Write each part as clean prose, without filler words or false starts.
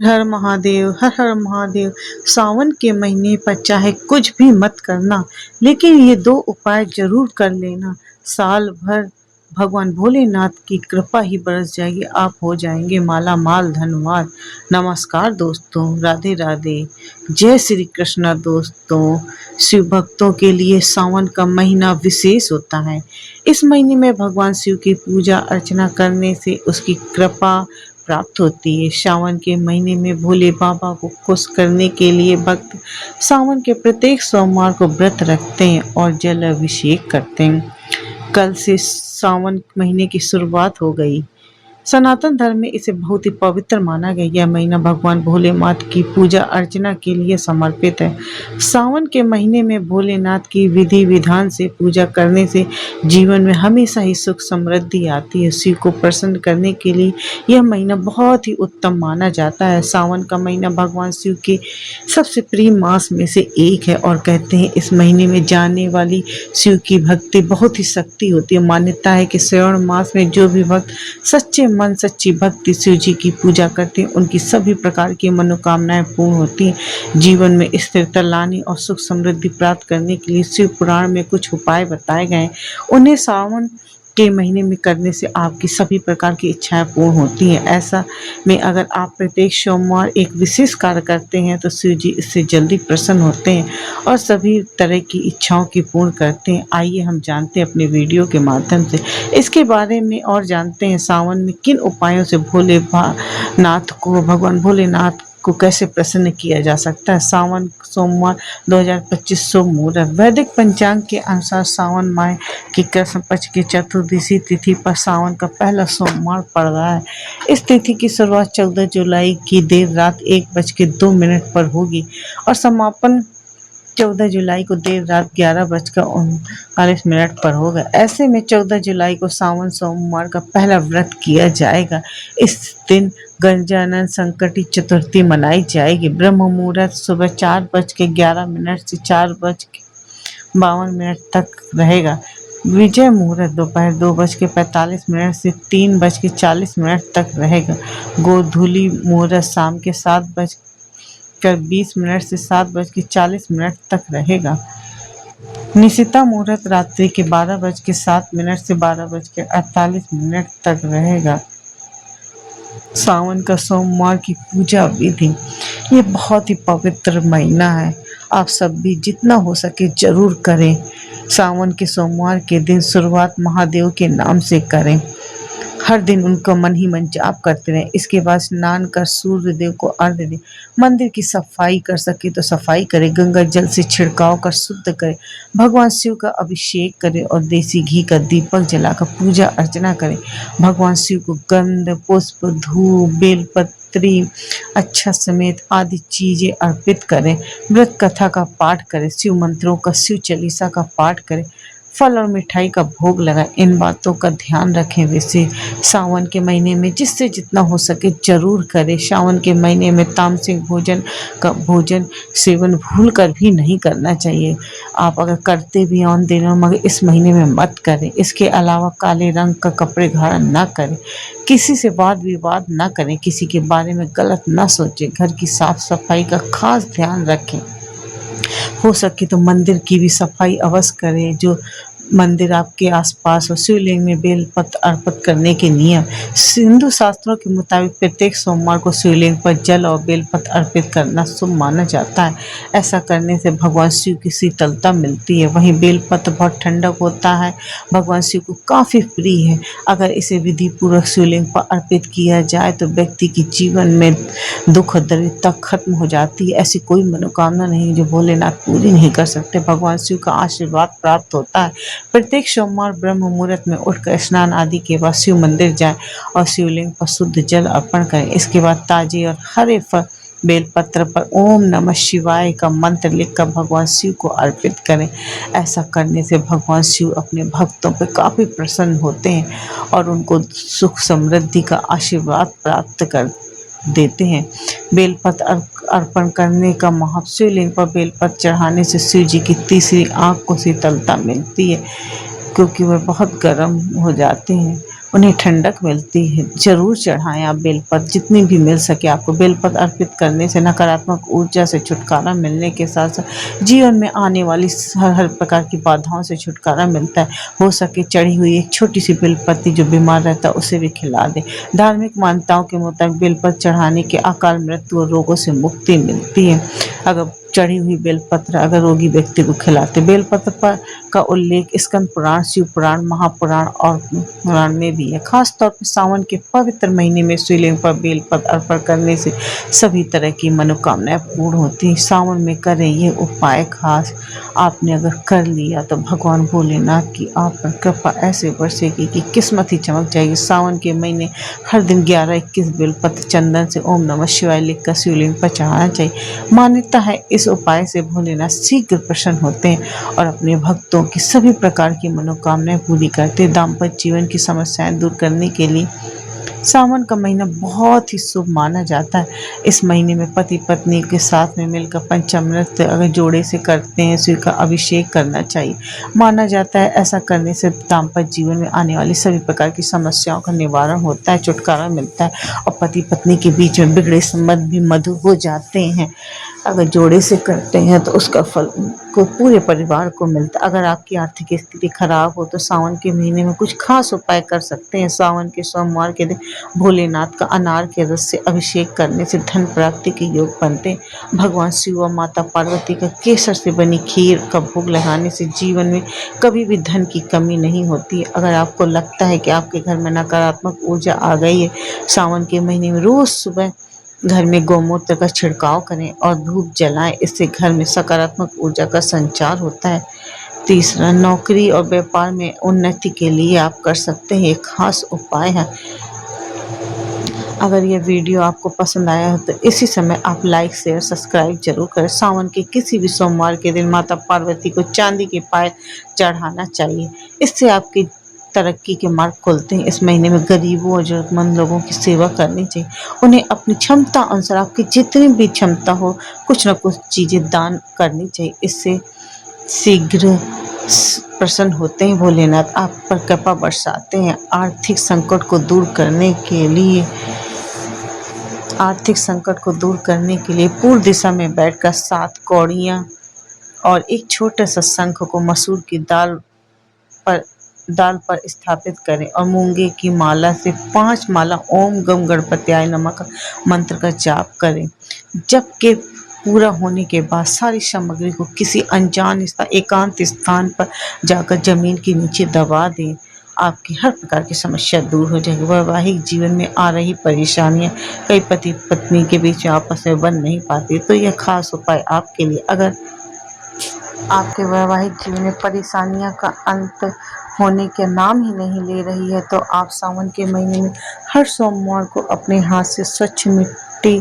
हर महादेव, हर हर महादेव। सावन के महीने पर चाहे कुछ भी मत करना, लेकिन ये दो उपाय जरूर कर लेना। साल भर भगवान भोलेनाथ की कृपा ही बरस जाएगी, आप हो जाएंगे माला माल धनवान। नमस्कार दोस्तों, राधे राधे, जय श्री कृष्णा दोस्तों। शिव भक्तों के लिए सावन का महीना विशेष होता है। इस महीने में भगवान शिव की पूजा अर्चना करने से उसकी कृपा प्राप्त होती है। सावन के महीने में भोले बाबा को खुश करने के लिए भक्त सावन के प्रत्येक सोमवार को व्रत रखते हैं और जल अभिषेक करते हैं। कल से सावन महीने की शुरुआत हो गई। सनातन धर्म में इसे बहुत ही पवित्र माना गया। यह महीना भगवान भोलेनाथ की पूजा अर्चना के लिए समर्पित है। सावन के महीने में भोलेनाथ की विधि विधान से पूजा करने से जीवन में हमेशा ही सुख समृद्धि आती है। शिव को प्रसन्न करने के लिए यह महीना बहुत ही उत्तम माना जाता है। सावन का महीना भगवान शिव के सबसे प्रिय मास में से एक है और कहते हैं इस महीने में जाने वाली शिव की भक्ति बहुत ही शक्ति होती है। मान्यता है कि श्रावण मास में जो भी भक्त सच्चे मन सच्ची भक्ति शिव जी की पूजा करते हैं, उनकी सभी प्रकार की मनोकामनाएं पूर्ण होती हैं। जीवन में स्थिरता लाने और सुख समृद्धि प्राप्त करने के लिए शिव पुराण में कुछ उपाय बताए गए हैं। उन्हें सावन के महीने में करने से आपकी सभी प्रकार की इच्छाएं पूर्ण होती हैं। ऐसा में अगर आप प्रत्येक सोमवार एक विशेष कार्य करते हैं तो शिव जी इससे जल्दी प्रसन्न होते हैं और सभी तरह की इच्छाओं की पूर्ण करते हैं। आइए हम जानते हैं अपने वीडियो के माध्यम से इसके बारे में और जानते हैं सावन में किन उपायों से भगवान भोलेनाथ को कैसे प्रसन्न किया जा सकता है। सावन सोमवार 2025 शुभ मुहूर्त। वैदिक पंचांग के अनुसार सावन माह की कृष्ण पक्ष की चतुर्दशी तिथि पर सावन का पहला सोमवार पड़ रहा है। इस तिथि की शुरुआत 14 जुलाई की देर रात 1:02 पर होगी और समापन 14 जुलाई को देर रात 11:39 पर होगा। ऐसे में 14 जुलाई को सावन सोमवार का पहला व्रत किया जाएगा। इस दिन गजानन संकटी चतुर्थी मनाई जाएगी। ब्रह्म मुहूर्त सुबह 4:11 से 4:52 तक रहेगा। विजय मुहूर्त दोपहर 2:45 से 3:40 तक रहेगा। गोधूली मुहूर्त शाम के 7:20 से 7:40 तक रहेगा। निशिता मुहूर्त रात्रि के 12:07 से 12:48 तक रहेगा। सावन का सोमवार की पूजा विधि। ये बहुत ही पवित्र महीना है, आप सब भी जितना हो सके जरूर करें। सावन के सोमवार के दिन शुरुआत महादेव के नाम से करें। हर दिन उनका मन ही मन जाप करते रहें। इसके बाद स्नान कर सूर्य देव को अर्घ्य दें। मंदिर की सफाई कर सके तो सफाई करें। गंगा जल से छिड़काव कर शुद्ध करें। भगवान शिव का अभिषेक करें और देसी घी का दीपक जलाकर पूजा अर्चना करें। भगवान शिव को गंध पुष्प धूप बेलपत्री अच्छा समेत आदि चीजें अर्पित करें। व्रत कथा का पाठ करें। शिव मंत्रों का शिव चालीसा का पाठ करें। फल और मिठाई का भोग लगाएं। इन बातों का ध्यान रखें। वैसे सावन के महीने में जिससे जितना हो सके जरूर करें। सावन के महीने में तामसिक भोजन सेवन भूल कर भी नहीं करना चाहिए। आप अगर करते भी हैं उन दिनों मगर इस महीने में मत करें। इसके अलावा काले रंग का कपड़े धारण न करें। किसी से वाद विवाद न करें। किसी के बारे में गलत न सोचें। घर की साफ सफाई का खास ध्यान रखें। हो सके तो मंदिर की भी सफाई अवश्य करें। जो मंदिर आपके आसपास हो शिवलिंग में बेलपत्र अर्पित करने के नियम। हिंदू शास्त्रों के मुताबिक प्रत्येक सोमवार को शिवलिंग पर जल और बेलपत्र अर्पित करना शुभ माना जाता है। ऐसा करने से भगवान शिव की शीतलता मिलती है। वहीं बेलपत्र बहुत ठंडक होता है, भगवान शिव को काफ़ी प्रिय है। अगर इसे विधि पूर्वक शिवलिंग पर अर्पित किया जाए तो व्यक्ति के जीवन में दुख और दरिद्रता खत्म हो जाती है। ऐसी कोई मनोकामना नहीं जो भोलेनाथ पूरी नहीं कर सकते। भगवान शिव का आशीर्वाद प्राप्त होता है। प्रत्येक सोमवार ब्रह्म मुहूर्त में उठकर स्नान आदि के बाद शिव मंदिर जाएं और शिवलिंग पर शुद्ध जल अर्पण करें। इसके बाद ताजे और हरे फल बेलपत्र पर ओम नमः शिवाय का मंत्र लिखकर भगवान शिव को अर्पित करें। ऐसा करने से भगवान शिव अपने भक्तों पर काफ़ी प्रसन्न होते हैं और उनको सुख समृद्धि का आशीर्वाद प्राप्त कर देते हैं। बेलपत्र अर्पण करने का महत्व। शिवलिंग पर बेलपत्र चढ़ाने से शिव जी की तीसरी आंख को शीतलता मिलती है क्योंकि वह बहुत गर्म हो जाते हैं। उन्हें ठंडक मिलती है। ज़रूर चढ़ाएँ आप बेलपत्र, जितनी भी मिल सके आपको। बेलपत्र अर्पित करने से नकारात्मक ऊर्जा से छुटकारा मिलने के साथ-साथ जीवन में आने वाली हर प्रकार की बाधाओं से छुटकारा मिलता है। हो सके चढ़ी हुई एक छोटी-सी बेलपत्ती जो बीमार रहता है उसे भी खिला दें। धार्मिक मान्यताओं के मुताबिक बेलपत्र चढ़ाने के अकाल मृत्यु और रोगों से मुक्ति मिलती है। अगर चढ़ी हुई बेलपत्र अगर रोगी व्यक्ति को खिलाते, बेलपत्र पर का उल्लेख स्कंद पुराण, शिव पुराण, महापुराण और पुराण में भी है। खास तौर पर सावन के पवित्र महीने में शिवलिंग पर बेलपत्र अर्पण करने से सभी तरह की मनोकामनाएं पूर्ण होती हैं। सावन में करें ये उपाय खास। आपने अगर कर लिया तो भगवान भोलेनाथ की आप पर कृपा ऐसे बरसेगी कि किस्मत ही चमक जाएगी। सावन के महीने हर दिन 11-21 बेलपत्र चंदन से ओम नमः शिवाय लिखकर शिवलिंग पर चढ़ाना चाहिए। मान्यता है इस उपाय से भोलेनाथ शीघ्र प्रसन्न होते हैं और अपने भक्तों की सभी प्रकार की मनोकामनाएं पूरी करते हैं। दाम्पत्य जीवन की समस्याएं दूर करने के लिए सावन का महीना बहुत ही शुभ माना जाता है। इस महीने में पति पत्नी के साथ में मिलकर पंचामृत अगर जोड़े से करते हैं, शिव का अभिषेक करना चाहिए। माना जाता है ऐसा करने से दाम्पत्य जीवन में आने वाली सभी प्रकार की समस्याओं का निवारण होता है, छुटकारा मिलता है और पति पत्नी के बीच में बिगड़े संबंध भी मधुर हो जाते हैं। अगर जोड़े से करते हैं तो उसका फल को पूरे परिवार को मिलता है। अगर आपकी आर्थिक स्थिति खराब हो तो सावन के महीने में कुछ खास उपाय कर सकते हैं। सावन के सोमवार के दिन भोलेनाथ का अनार के रस से अभिषेक करने से धन प्राप्ति के योग बनते हैं। भगवान शिव व माता पार्वती का केसर से बनी खीर का भोग लगाने से जीवन में कभी भी धन की कमी नहीं होती है। अगर आपको लगता है कि आपके घर में नकारात्मक ऊर्जा आ गई है, सावन के महीने में रोज सुबह घर में गौमूत्र का छिड़काव करें और धूप जलाएं। इससे घर में सकारात्मक ऊर्जा का संचार होता है। तीसरा, नौकरी और व्यापार में उन्नति के लिए आप कर सकते हैं एक खास उपाय है। अगर यह वीडियो आपको पसंद आया हो तो इसी समय आप लाइक शेयर सब्सक्राइब जरूर करें। सावन के किसी भी सोमवार के दिन माता पार्वती को चांदी के पायल चढ़ाना चाहिए। इससे आपकी तरक्की के मार्ग खुलते हैं। इस महीने में गरीबों और जरूरतमंद लोगों की सेवा करनी चाहिए। उन्हें अपनी क्षमता अनुसार, आपकी जितनी भी क्षमता हो, कुछ न कुछ चीज़ें दान करनी चाहिए। इससे शीघ्र प्रसन्न होते हैं भोलेनाथ, आप पर कृपा बरसाते हैं। आर्थिक संकट को दूर करने के लिए पूर्व दिशा में बैठकर 7 कौड़ियाँ और एक छोटा सा शंख को मसूर की पर दाल पर स्थापित करें और मूंगे की माला से 5 माला ओम गम गणपत्याय नमः मंत्र का जाप करें। जब के पूरा होने के बाद सारी सामग्री को किसी अनजान एकांत स्थान पर जाकर जमीन के नीचे दबा दें। आपकी हर प्रकार की समस्या दूर हो जाएगी। वैवाहिक जीवन में आ रही परेशानियां, कई पति पत्नी के बीच आपस में बन नहीं पाती, तो यह खास उपाय आपके लिए। अगर आपके वैवाहिक जीवन में परेशानियां का अंत होने के नाम ही नहीं ले रही है तो आप सावन के महीने में हर सोमवार को अपने हाथ से स्वच्छ मिट्टी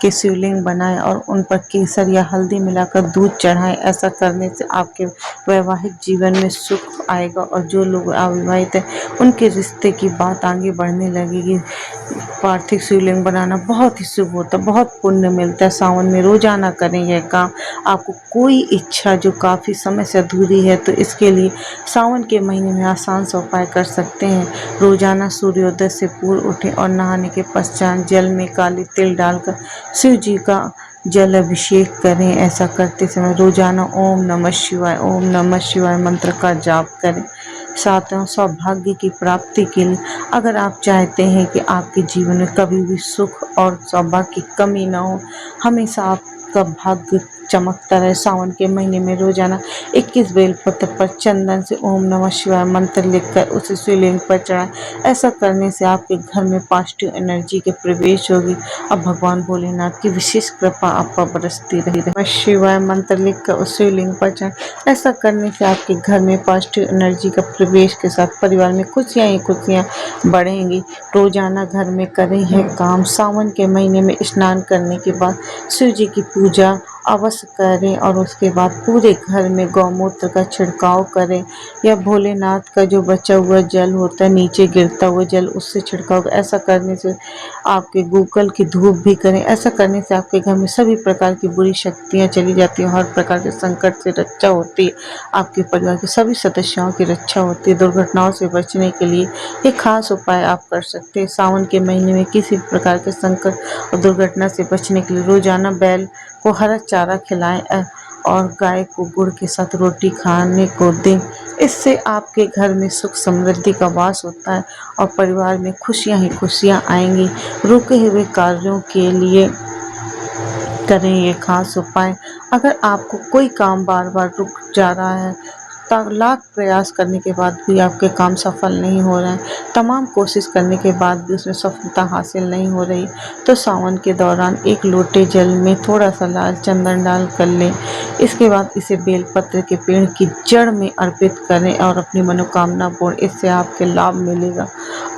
के शिवलिंग बनाएं और उन पर केसर या हल्दी मिलाकर दूध चढ़ाएं। ऐसा करने से आपके वैवाहिक जीवन में सुख आएगा और जो लोग अविवाहित हैं उनके रिश्ते की बात आगे बढ़ने लगेगी। पार्थिव शिवलिंग बनाना बहुत ही शुभ होता है, बहुत पुण्य मिलता है। सावन में रोजाना करें यह काम। आपको कोई इच्छा जो काफ़ी समय से अधूरी है तो इसके लिए सावन के महीने में आसान सा उपाय कर सकते हैं। रोजाना सूर्योदय से पूर्व उठें और नहाने के पश्चात जल में काली तिल डालकर शिव जी का जल अभिषेक करें। ऐसा करते समय रोजाना ओम नमः शिवाय मंत्र का जाप करें। सातवां, सौभाग्य की प्राप्ति के लिए अगर आप चाहते हैं कि आपके जीवन में कभी भी सुख और सौभाग्य की कमी ना हो, हमेशा आपका भाग्य चमकता रहे, सावन के महीने में रोजाना 21 बेलपत्र पर चंदन से ओम नमः शिवाय मंत्र लिखकर उसे शिवलिंग पर चढ़ाएं। ऐसा करने से आपके घर में पॉजिटिव एनर्जी के प्रवेश होगी और भगवान भोलेनाथ की विशेष कृपा आप पर बरसती रहेगी। शिवाय मंत्र लिखकर उस शिवलिंग पर चढ़ाएं। ऐसा करने से आपके घर में पॉजिटिव एनर्जी का प्रवेश के साथ परिवार में खुशियाँ ही खुशियाँ बढ़ेंगी। रोजाना घर में करें यह काम। सावन के महीने में स्नान करने के बाद शिव जी की पूजा अवश्य करें और उसके बाद पूरे घर में गौमूत्र का छिड़काव करें या भोलेनाथ का जो बचा हुआ जल होता है, नीचे गिरता हुआ जल, उससे छिड़काव। ऐसा करने से आपके गूगल की धूप भी करें। ऐसा करने से आपके घर में सभी प्रकार की बुरी शक्तियाँ चली जाती हैं, हर प्रकार के संकट से रक्षा होती है, आपके परिवार के सभी सदस्यों की रक्षा होती है। दुर्घटनाओं से बचने के लिए ये खास उपाय आप कर सकते हैं। सावन के महीने में किसी भी प्रकार के संकट और दुर्घटना से बचने के लिए रोजाना बैल को हरा चारा खिलाएं और गाय को गुड़ के साथ रोटी खाने को दें। इससे आपके घर में सुख समृद्धि का वास होता है और परिवार में खुशियां ही खुशियां आएंगी। रुके हुए कार्यों के लिए करें ये खास उपाय। अगर आपको कोई काम बार बार रुक जा रहा है, लाख प्रयास करने के बाद भी आपके काम सफल नहीं हो रहे हैं, तमाम कोशिश करने के बाद भी उसमें सफलता हासिल नहीं हो रही, तो सावन के दौरान एक लोटे जल में थोड़ा सा लाल चंदन डाल कर लें। इसके बाद इसे बेलपत्र के पेड़ की जड़ में अर्पित करें और अपनी मनोकामना पूर्ण, इससे आपके लाभ मिलेगा।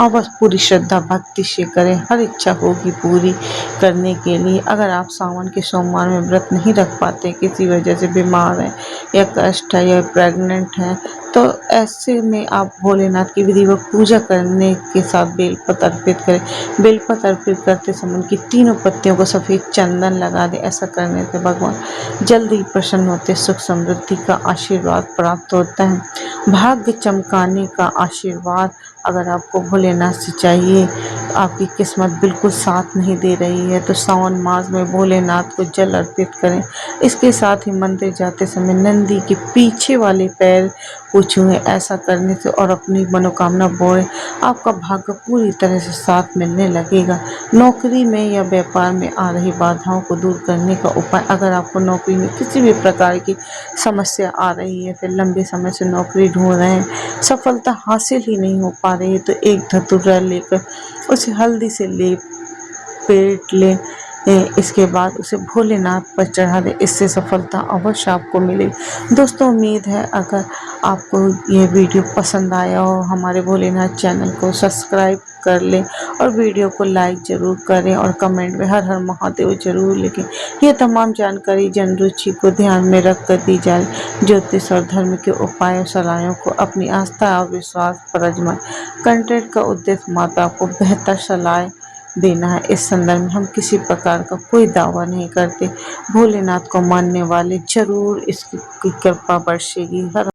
और बस पूरी श्रद्धा भक्ति से करें, हर इच्छा होगी पूरी करने के लिए। अगर आप सावन के सोमवार में व्रत नहीं रख पाते, किसी वजह से बीमार हैं या कष्ट है या प्रेग्नेंट हैं, तो ऐसे में आप भोलेनाथ की विधिवत पूजा करने के साथ बेलपत्र अर्पित करें। बेलपत्र अर्पित करते समय उनकी तीनों पत्तियों को सफ़ेद चंदन लगा दें। ऐसा करने से भगवान जल्दी ही प्रसन्न होते, सुख समृद्धि का आशीर्वाद प्राप्त होता है। भाग्य चमकाने का आशीर्वाद अगर आपको भोलेनाथ से चाहिए, आपकी किस्मत बिल्कुल साथ नहीं दे रही है, तो सावन मास में भोलेनाथ को जल अर्पित करें। इसके साथ ही मंदिर जाते समय नंदी के पीछे वाले पैर को छुएं। ऐसा करने से और अपनी मनोकामना बोलें, आपका भाग्य पूरी तरह से साथ मिलने लगेगा। नौकरी में या व्यापार में आ रही बाधाओं को दूर करने का उपाय। अगर आपको नौकरी में किसी भी प्रकार की समस्या आ रही है, फिर लंबे समय से नौकरी ढूंढ रहे हैं, सफलता हासिल ही नहीं हो पा रही है, तो एक धतूरा लेकर उसे हल्दी से पेट लें। इसके बाद उसे भोलेनाथ पर चढ़ा दें, इससे सफलता अवश्य आपको मिलेगी। दोस्तों, उम्मीद है अगर आपको ये वीडियो पसंद आया हो, हमारे भोलेनाथ चैनल को सब्सक्राइब कर लें और वीडियो को लाइक ज़रूर करें और कमेंट में हर हर महादेव जरूर लिखें। ये तमाम जानकारी जन रुचि को ध्यान में रख कर दी जाए। ज्योतिष और धर्म के उपाय और सलाहों को अपनी आस्था और विश्वास पर आजमाएं। कंटेंट का उद्देश्य माता को बेहतर सलाह देना है। इस संदर्भ में हम किसी प्रकार का कोई दावा नहीं करते। भोलेनाथ को मानने वाले जरूर इसकी कृपा बरसेगी। हर